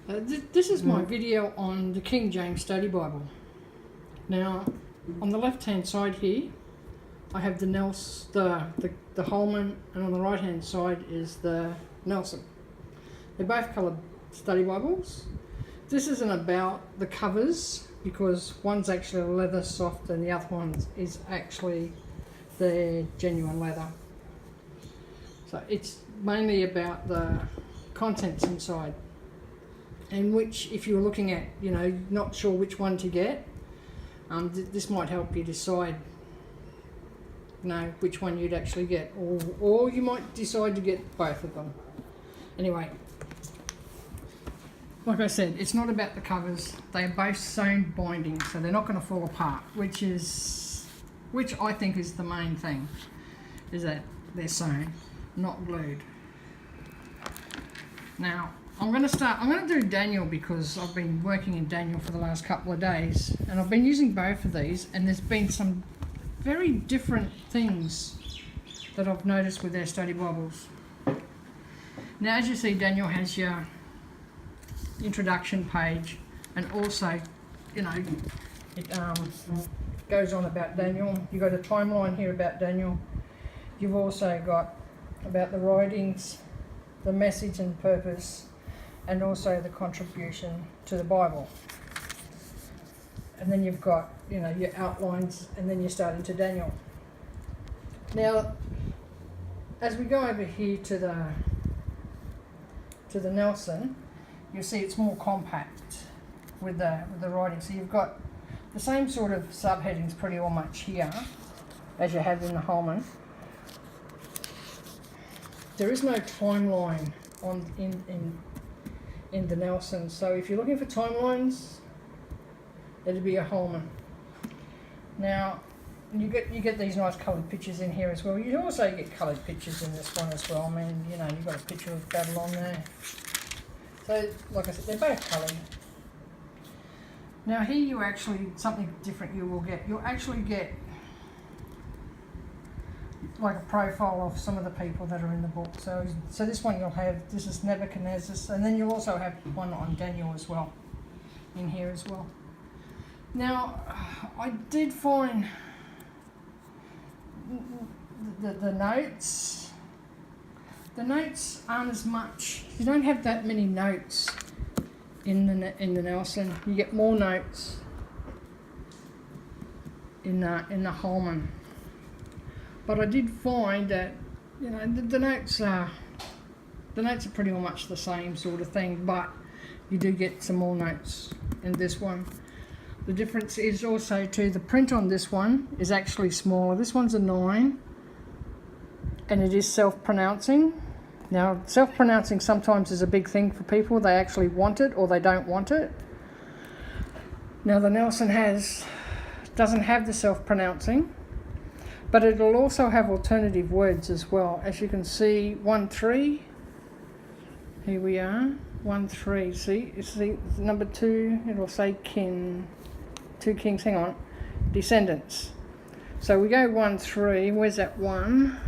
This is my video on the King James Study Bible. Now, on the left-hand side here, I have the Holman, and on the right-hand side is the Nelson. They're both coloured study Bibles. This isn't about the covers because one's actually leather soft and the other one is actually the genuine leather. So it's mainly about the contents inside, and which, if you're looking at, not sure which one to get, this might help you decide, which one you'd actually get, or you might decide to get both of them. Anyway, like I said, it's not about the covers. They are both sewn binding, so they're not going to fall apart, which I think is the main thing, is that they're sewn, not glued. Now, I'm going to do Daniel because I've been working in Daniel for the last couple of days, and I've been using both of these, and there's been some very different things that I've noticed with their study Bibles. Now, as you see, Daniel has your introduction page, and also, it goes on about Daniel. You've got a timeline here about Daniel. You've also got about the writings, the message and purpose, and also the contribution to the Bible. And then you've got, your outlines, and then you start into Daniel. Now, as we go over here to the Nelson, you'll see it's more compact with the writing. So you've got the same sort of subheadings pretty much here as you have in the Holman. There is no timeline in the Nelson, so if you're looking for timelines, it'd be a Holman. Now, you get these nice coloured pictures in here as well. You also get coloured pictures in this one as well. I mean, you've got a picture of Babylon there. So, like I said, they're both coloured. Now here something different you'll actually get like a profile of some of the people that are in the book. So this one this is Nebuchadnezzar, and then you'll also have one on Daniel as well, in here as well. Now, I did find the notes. The notes aren't as much. You don't have that many notes in the Nelson. You get more notes in the Holman. But I did find that the notes are pretty much the same sort of thing, but you do get some more notes in this one. The difference is also too, the print on this one is actually smaller. This one's a 9, and it is self-pronouncing. Now, self-pronouncing sometimes is a big thing for people. They actually want it or they don't want it. Now, the Nelson doesn't have the self-pronouncing, but it'll also have alternative words as well. As you can see, 1-3, here we are, 1-3, see, number 2, it'll say king, 2 kings, hang on, descendants. So we go 1-3, where's that 1?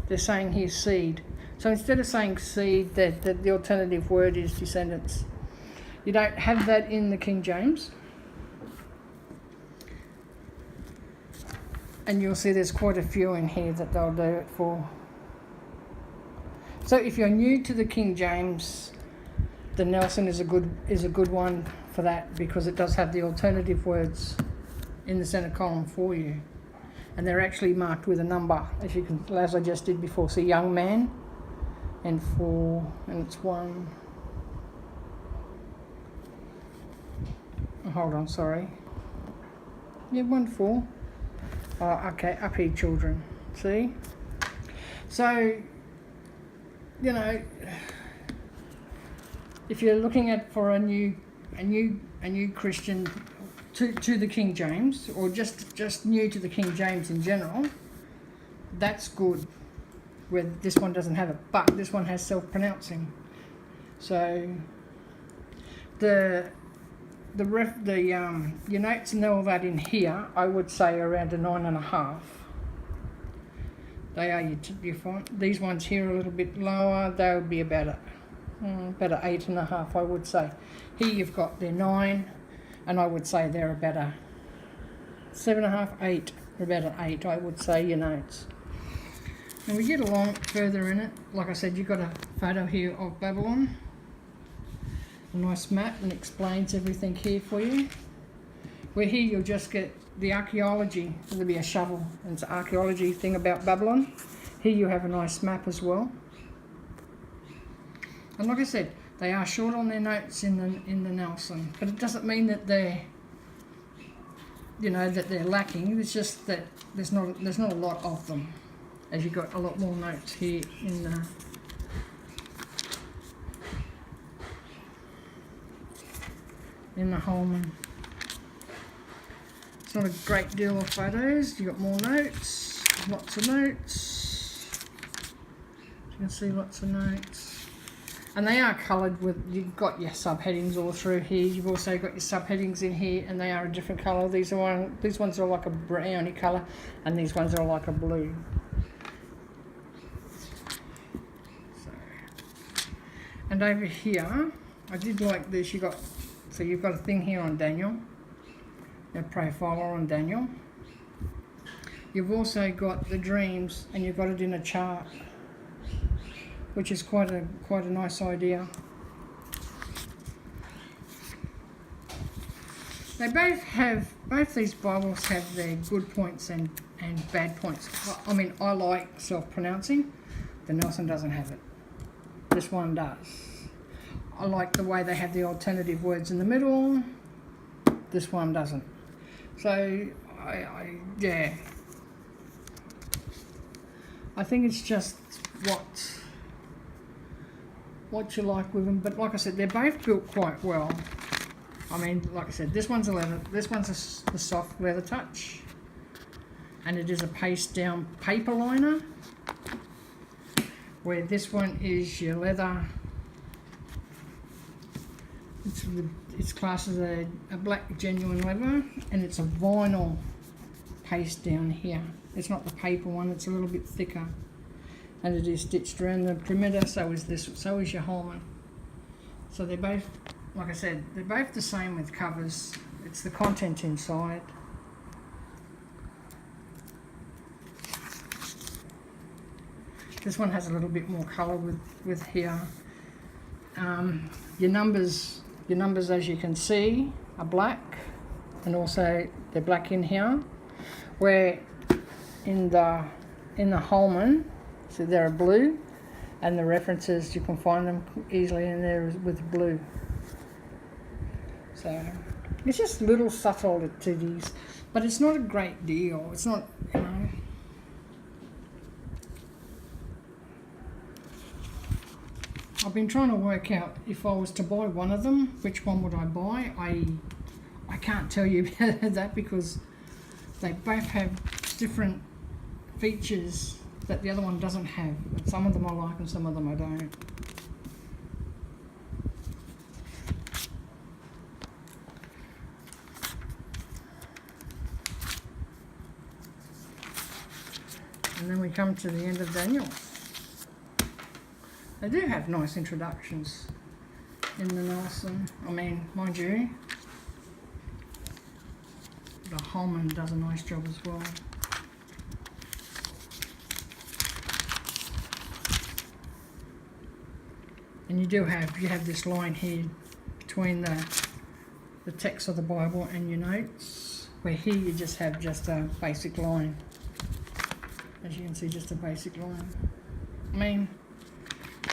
They're saying here seed. So instead of saying seed, the alternative word is descendants. You don't have that in the King James. And you'll see there's quite a few in here that they'll do it for. So if you're new to the King James, the Nelson is a good one for that, because it does have the alternative words in the centre column for you. And they're actually marked with a number, as I just did before. So young man, and 4, and it's 1. Oh, hold on, sorry. Yeah, 1-4. Oh, okay, up here, children. See? So, if you're looking for a new Christian to the King James, or just new to the King James in general, that's good. Where this one doesn't have it, but this one has self-pronouncing. So your notes and all that in here, I would say around a 9.5. They are your font. These ones here are a little bit lower. They would be about about an 8.5, I would say. Here you've got their 9, and I would say they're about a 7.5, 8, or about an 8, I would say, your notes. And we get along further in it. Like I said, you've got a photo here of Babylon, a nice map, and explains everything here for you. Where here you'll just get the archaeology. There'll be a shovel, and it's an archaeology thing about Babylon. Here you have a nice map as well. And like I said, they are short on their notes in the Nelson, but it doesn't mean that they're, that they're lacking. It's just that there's not a lot of them, as you've got a lot more notes here in the Holman. It's not a great deal of photos. You've got more notes, lots of notes. You can see lots of notes. And they are coloured with, you've got your subheadings all through here. You've also got your subheadings in here, and they are a different colour. These ones are like a browny colour, and these ones are like a blue. And over here, I did like this. You've got a thing here on Daniel, a profiler on Daniel. You've also got the dreams, and you've got it in a chart, which is quite a nice idea. They both these Bibles have their good points and bad points. I mean, I like self-pronouncing. The Nelson doesn't have it. This one does. I like the way they have the alternative words in the middle. This one doesn't. So, yeah. I think it's just what you like with them. But like I said, they're both built quite well. I mean, like I said, this one's a leather. This one's the soft leather touch, and it is a paste down paper liner. Where this one is your leather. It's classed as a black genuine leather, and it's a vinyl paste down here. It's not the paper one, it's a little bit thicker. And it is stitched around the perimeter, so is your Holman. So they're both, like I said, they're both the same with covers. It's the content inside. This one has a little bit more colour with here. Your numbers, as you can see, are black, and also they're black in here. Where in the Holman, so they're blue, and the references you can find them easily in there with blue. So it's just little subtleties, but it's not a great deal. It's not, I've been trying to work out if I was to buy one of them, which one would I buy? I can't tell you that, because they both have different features that the other one doesn't have. Some of them I like and some of them I don't. And then we come to the end of Daniel. They do have nice introductions in the Nelson. I mean, mind you, the Holman does a nice job as well. And you have this line here between the text of the Bible and your notes, where here you just have a basic line. As you can see, just a basic line. I mean,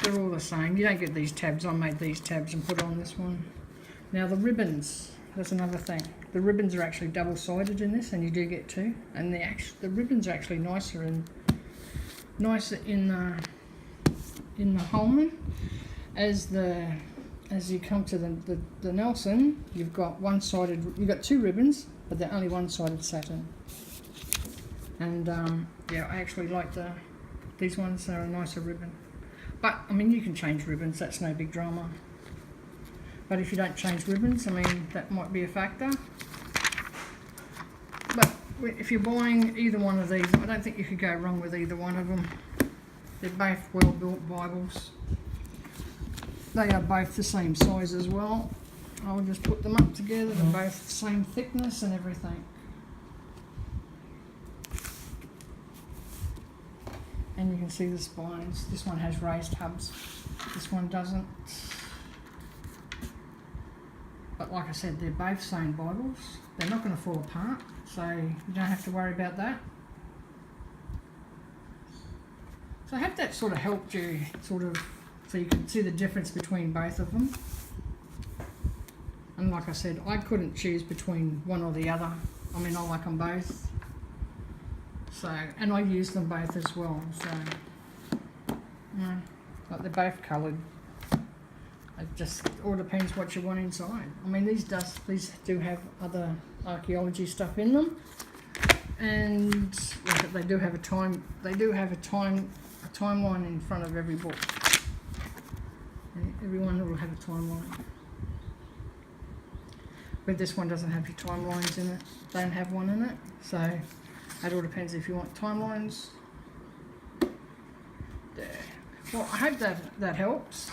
they're all the same. You don't get these tabs. I made these tabs and put on this one. Now the ribbons, that's another thing. The ribbons are actually double-sided in this, and you do get two. And the ribbons are actually nicer in the Holman. As you come to the Nelson, you've got two ribbons, but they're only one-sided satin. And yeah, I actually like these ones. Are a nicer ribbon. But I mean, you can change ribbons. That's no big drama. But if you don't change ribbons, I mean, that might be a factor. But if you're buying either one of these, I don't think you could go wrong with either one of them. They're both well-built Bibles. they are both the same size as well. I'll just put them up together. They're both the same thickness and everything. And you can see the spines. This one has raised hubs. This one doesn't. But like I said, they're both same Bibles. They're not going to fall apart, so you don't have to worry about that. So I hope that sort of helped you, so you can see the difference between both of them. And like I said, I couldn't choose between one or the other. I mean, I like them both. So, and I use them both as well. So, like they're both coloured. It just all depends what you want inside. I mean, these do have other archaeology stuff in them, and they do have a timeline in front of every book. And everyone will have a timeline. But this one doesn't have your timelines in it. Don't have one in it. So it all depends if you want timelines. There. Well, I hope that helps.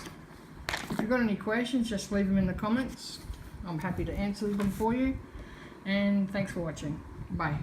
If you've got any questions, just leave them in the comments. I'm happy to answer them for you. And thanks for watching. Bye.